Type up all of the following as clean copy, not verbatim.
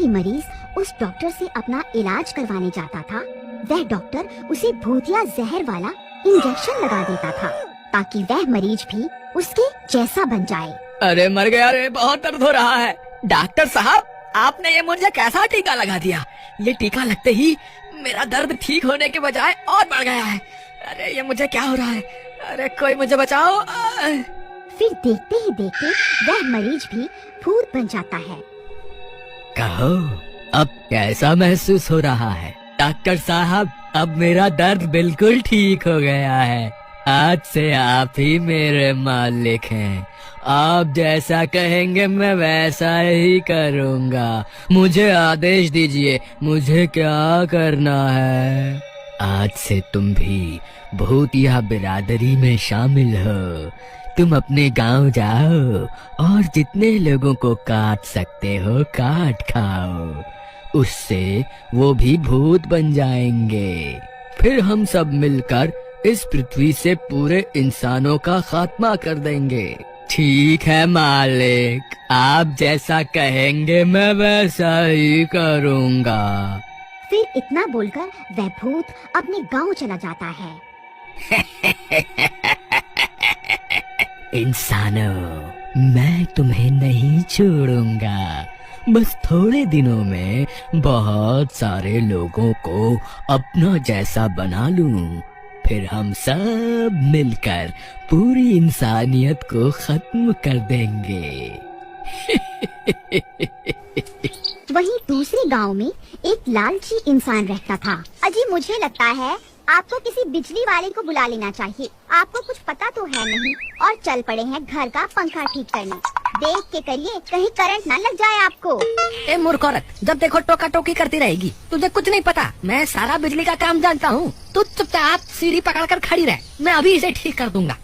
भी मरीज उस डॉक्टर से अपना इलाज करवाने जाता था, वह डॉक्टर उसे भूतिया जहर वाला इंजेक्शन लगा देता था ताकि वह मरीज भी उसके जैसा बन जाए। अरे मर गया रे, बहुत दर्द हो रहा है। डॉक्टर साहब, आपने ये मुझे कैसा टीका लगा दिया? ये टीका लगते ही मेरा दर्द ठीक होने के बजाय और बढ़ गया है। अरे ये मुझे क्या हो रहा है? अरे कोई मुझे बचाओ। फिर देखते ही देखते वह मरीज भी भूत बन जाता है। कहो, अब कैसा महसूस हो रहा है? डॉक्टर साहब, अब मेरा दर्द बिल्कुल ठीक हो गया है। आज से आप ही मेरे मालिक हैं। आप जैसा कहेंगे मैं वैसा ही करूँगा। मुझे आदेश दीजिए, मुझे क्या करना है? आज से तुम भी भूतिया बिरादरी में शामिल हो। तुम अपने गांव जाओ और जितने लोगों को काट सकते हो काट खाओ। उससे वो भी भूत बन जाएंगे। फिर हम सब मिलकर इस पृथ्वी से पूरे इंसानों का खात्मा कर देंगे। ठीक है मालिक, आप जैसा कहेंगे मैं वैसा ही करूँगा। फिर इतना बोलकर वह भूत अपने गांव चला जाता है। इंसानों, मैं तुम्हें नहीं छोड़ूंगा। बस थोड़े दिनों में बहुत सारे लोगों को अपना जैसा बना लूं। फिर हम सब मिलकर पूरी इंसानियत को खत्म कर देंगे। वहीं दूसरे गांव में एक लालची इंसान रहता था। अजी, मुझे लगता है आपको किसी बिजली वाले को बुला लेना चाहिए। आपको कुछ पता तो है नहीं और चल पड़े हैं घर का पंखा ठीक करने। देख के करिए, कहीं करंट ना लग जाए आपको। ए मूर्ख औरत, जब देखो टोका टोकी करती रहेगी। तुझे कुछ नहीं पता, मैं सारा बिजली का काम जानता हूँ। तू चुपचाप सीढ़ी पकड़कर खड़ी रह, मैं अभी इसे ठीक कर दूंगा।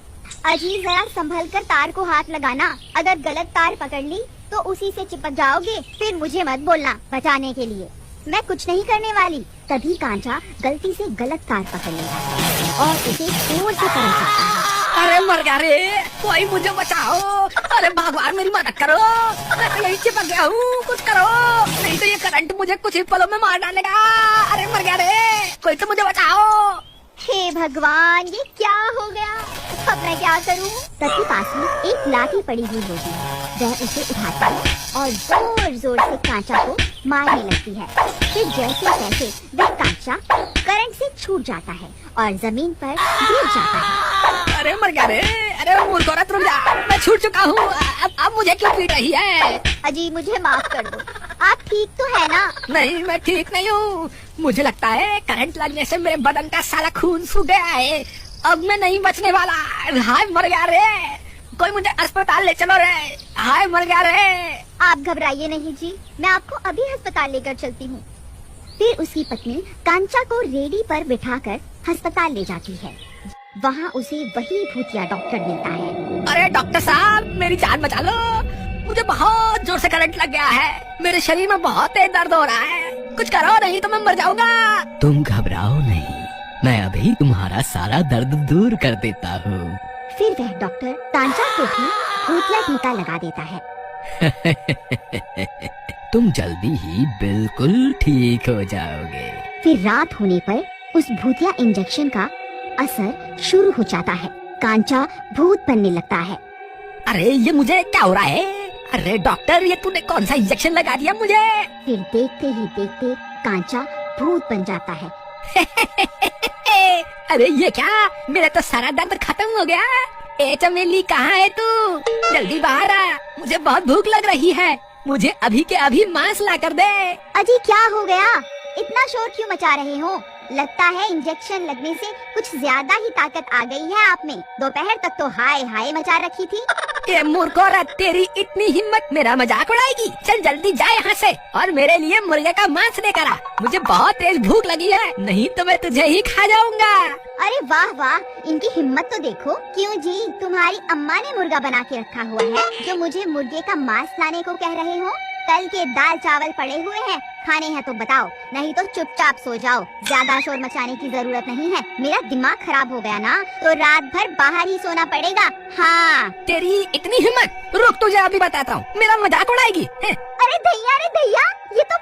अजी, जरा संभल कर तार को हाथ लगाना। अगर गलत तार पकड़ ली तो उसी से चिपक जाओगे। फिर मुझे मत बोलना बचाने के लिए, मैं कुछ नहीं करने वाली। तभी कांचा गलती से गलत तार पकड़ लेता है और उसे जोर से करंट लगता है। अरे मर गया रे, कोई मुझे बचाओ। अरे भगवान, मेरी मदद करो, मैं तो यही चिपक गया हूँ। कुछ करो, नहीं तो ये करंट मुझे कुछ ही पलों में मार डालेगा। अरे मर गया रे, कोई तो मुझे बचाओ। हे भगवान, ये क्या हो गया? अब मैं क्या करूं? तभी पास में एक लाठी पड़ी हुई होती है। वह उसे उठाता है और जोर जोर से कांचा को मारने लगती है। फिर जैसे तैसे वह कांचा करंट से छूट जाता है और जमीन पर गिर जाता है। अरे मर गया रे, अरे मूर्ख औरत रुक जा, मैं छूट चुका हूँ। अब मुझे क्यों पीट रही है? अजी, मुझे माफ कर दो। आप ठीक तो है ना? नहीं, मैं ठीक नहीं हूँ। मुझे लगता है करंट लगने से मेरे बदन का सारा खून सूख गया है। अब मैं नहीं बचने वाला। हाय मर गया रे, कोई मुझे अस्पताल ले चलो रे। हाय मर गया रे। आप घबराइए नहीं जी, मैं आपको अभी अस्पताल लेकर चलती हूँ। फिर उसकी पत्नी कांचा को रेडी पर बिठाकर अस्पताल ले जाती है। वहाँ उसे वही भूतिया डॉक्टर मिलता है। अरे डॉक्टर साहब, मेरी जान बचा लो। मुझे बहुत जोर से करंट लग गया है। मेरे शरीर में बहुत तेज दर्द हो रहा है। कुछ करो, नहीं तो मैं मर जाऊंगा। तुम घबराओ नहीं, मैं अभी तुम्हारा सारा दर्द दूर कर देता हूँ। फिर वह डॉक्टर कांचा को भी भूतिया टीका लगा देता है। तुम जल्दी ही बिल्कुल ठीक हो जाओगे। फिर रात होने पर उस भूतिया इंजेक्शन का असर शुरू हो जाता है। कांचा भूत बनने लगता है। अरे ये मुझे क्या हो रहा है? अरे डॉक्टर, ये तूने कौन सा इंजेक्शन लगा दिया मुझे? फिर देखते ही देखते कांचा भूत बन जाता है। अरे ये क्या, मेरा तो सारा दर्द खत्म हो गया। ए चमेली, कहाँ है तू? जल्दी बाहर आ, मुझे बहुत भूख लग रही है। मुझे अभी के अभी मांस ला कर दे। अजी, क्या हो गया? इतना शोर क्यों मचा रहे हो? लगता है इंजेक्शन लगने से कुछ ज्यादा ही ताकत आ गई है आप में। दोपहर तक तो हाय हाय मचा रखी थी। ये मूर्ख औरत, तेरी इतनी हिम्मत, मेरा मजाक उड़ाएगी? चल जल्दी जा यहाँ से और मेरे लिए मुर्गे का मांस लेकर आ। मुझे बहुत तेज भूख लगी है, नहीं तो मैं तुझे ही खा जाऊंगा। अरे वाह वाह, इनकी हिम्मत तो देखो। क्यों जी, तुम्हारी अम्मा ने मुर्गा बना के रखा हुआ है जो मुझे मुर्गे का मांस लाने को कह रहे हो? कल के दाल चावल पड़े हुए हैं, खाने हैं तो बताओ, नहीं तो चुपचाप सो जाओ। ज्यादा शोर मचाने की जरूरत नहीं है। मेरा दिमाग खराब हो गया ना, तो रात भर बाहर ही सोना पड़ेगा। हाँ, तेरी इतनी हिम्मत? रुक, तुझे अभी बताता हूँ। मेरा मजाक उड़ाएगी है? अरे भैया, ये तो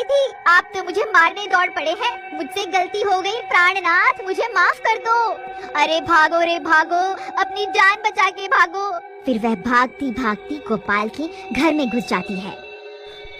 रही थी। आप तो मुझे मारने दौड़ पड़े हैं। मुझसे गलती हो गई प्राणनाथ, मुझे माफ कर दो। अरे भागो रे भागो, अपनी जान बचा के भागो। फिर वह भागती भागती गोपाल के घर में घुस जाती है।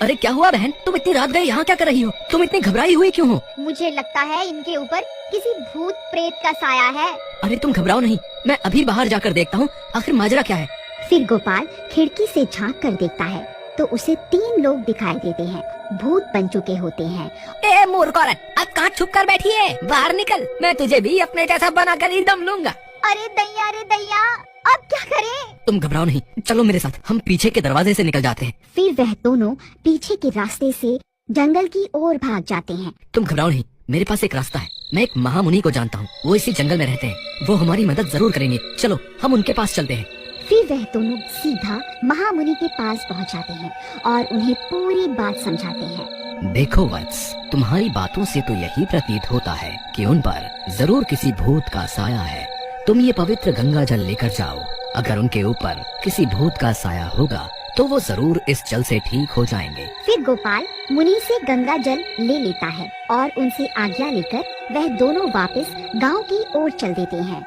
अरे क्या हुआ बहन, तुम इतनी रात गए यहाँ क्या कर रही हो? तुम इतनी घबराई हुई क्यों हो? मुझे लगता है इनके ऊपर किसी भूत प्रेत का साया है। अरे तुम घबराओ नहीं, मैं अभी बाहर जाकर देखता हूँ आखिर माजरा क्या है। फिर गोपाल खिड़की से झांक कर देखता है तो उसे 3 लोग दिखाई देते हैं। भूत बन चुके होते हैं। ए मूर्ख औरत, अब कहाँ छुप कर बैठी है? बाहर निकल, मैं तुझे भी अपने जैसा बनाकर ही दम लूंगा। अरे दैया, अब क्या करें? तुम घबराओ नहीं, चलो मेरे साथ, हम पीछे के दरवाजे से निकल जाते हैं। फिर वह दोनों पीछे के रास्ते से जंगल की ओर भाग जाते हैं। तुम घबराओ नहीं, मेरे पास एक रास्ता है। मैं एक महामुनि को जानता हूँ, वो इसी जंगल में रहते हैं। वो हमारी मदद जरूर करेंगे। चलो हम उनके पास चलते हैं। फिर वह दोनों सीधा महामुनि के पास पहुंच जाते हैं और उन्हें पूरी बात समझाते हैं। देखो वत्स, तुम्हारी बातों से तो यही प्रतीत होता है कि उन पर जरूर किसी भूत का साया है। तुम ये पवित्र गंगा जल लेकर जाओ। अगर उनके ऊपर किसी भूत का साया होगा तो वो जरूर इस जल से ठीक हो जाएंगे। फिर गोपाल मुनि से गंगा जल ले लेता है और उनसे आज्ञा लेकर वह दोनों वापस गांव की ओर चल देते हैं।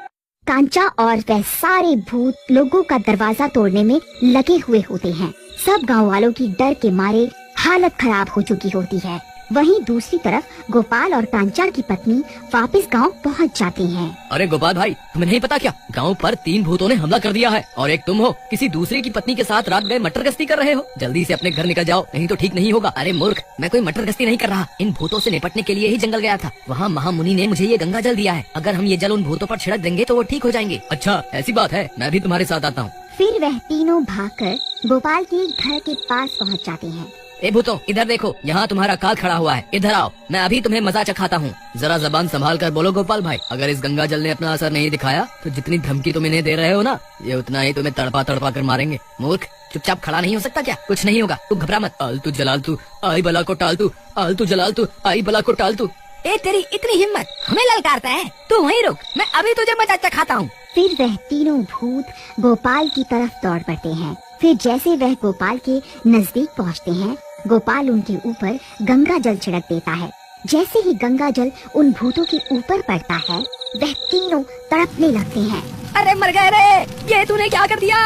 कांचा और वह सारे भूत लोगों का दरवाजा तोड़ने में लगे हुए होते हैं। सब गांव वालों की डर के मारे हालत खराब हो चुकी होती है। वहीं दूसरी तरफ गोपाल और कांचा की पत्नी वापस गांव पहुंच जाती हैं। अरे गोपाल भाई, तुम्हें नहीं पता क्या, गांव पर 3 भूतों ने हमला कर दिया है और एक तुम हो, किसी दूसरे की पत्नी के साथ रात गए मटर गश्ती कर रहे हो। जल्दी से अपने घर निकल जाओ, नहीं तो ठीक नहीं होगा। अरे मूर्ख, मैं कोई मटर गश्ती नहीं कर रहा, इन भूतों से निपटने के लिए ही जंगल गया था। वहाँ महामुनि ने मुझे ये गंगा जल दिया है। अगर हम ये जल उन भूतों पर छिड़क देंगे तो वो ठीक हो जाएंगे। अच्छा ऐसी बात है, मैं भी तुम्हारे साथ आता हूँ। फिर वह तीनों भागकर गोपाल के घर के पास पहुंच जाते हैं। ए भूतों, इधर देखो, यहाँ तुम्हारा काल खड़ा हुआ है। इधर आओ, मैं अभी तुम्हें मजा चखाता हूँ। जरा जबान संभाल कर बोलो गोपाल भाई। अगर इस गंगा जल ने अपना असर नहीं दिखाया तो जितनी धमकी तुम इन्हें दे रहे हो ना, ये उतना ही तुम्हें तड़पा तड़पा कर मारेंगे। मूर्ख, चुपचाप खड़ा नहीं हो सकता क्या? कुछ नहीं होगा, तू घबरा मत। आलतू जलालतू आई बला को टालतू, आलतू जलालतू आई बला को टालतू। ए तेरी इतनी हिम्मत, हमें ललकारता है? तू वहीं रुक, मैं अभी तुझे मजा चखाता हूँ। फिर वह तीनों भूत गोपाल की तरफ दौड़ पड़ते हैं। फिर जैसे वह गोपाल के नजदीक पहुंचते हैं, गोपाल उनके ऊपर गंगा जल छिड़क देता है। जैसे ही गंगा जल उन भूतों के ऊपर पड़ता है, वह तीनों तड़पने लगते हैं। अरे मर गए रे, ये तूने क्या कर दिया?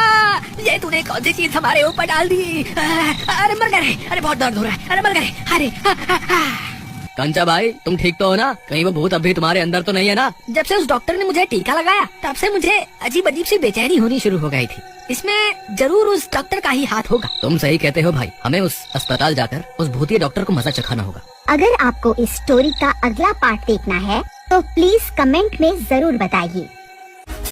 ये तूने कौन सी चीज हमारे ऊपर डाल दी? अरे मर गए, अरे बहुत दर्द हो रहा है, अरे मर गए। अरे कंचा भाई, तुम ठीक तो हो ना? कहीं वो भूत अभी तुम्हारे अंदर तो नहीं है ना? जब से उस डॉक्टर ने मुझे टीका लगाया तब से मुझे अजीब अजीब सी बेचैनी होनी शुरू हो गई थी। इसमें जरूर उस डॉक्टर का ही हाथ होगा। तुम सही कहते हो भाई, हमें उस अस्पताल जाकर उस भूतिया डॉक्टर को मजा चखाना होगा। अगर आपको इस स्टोरी का अगला पार्ट देखना है तो प्लीज कमेंट में जरूर बताइए।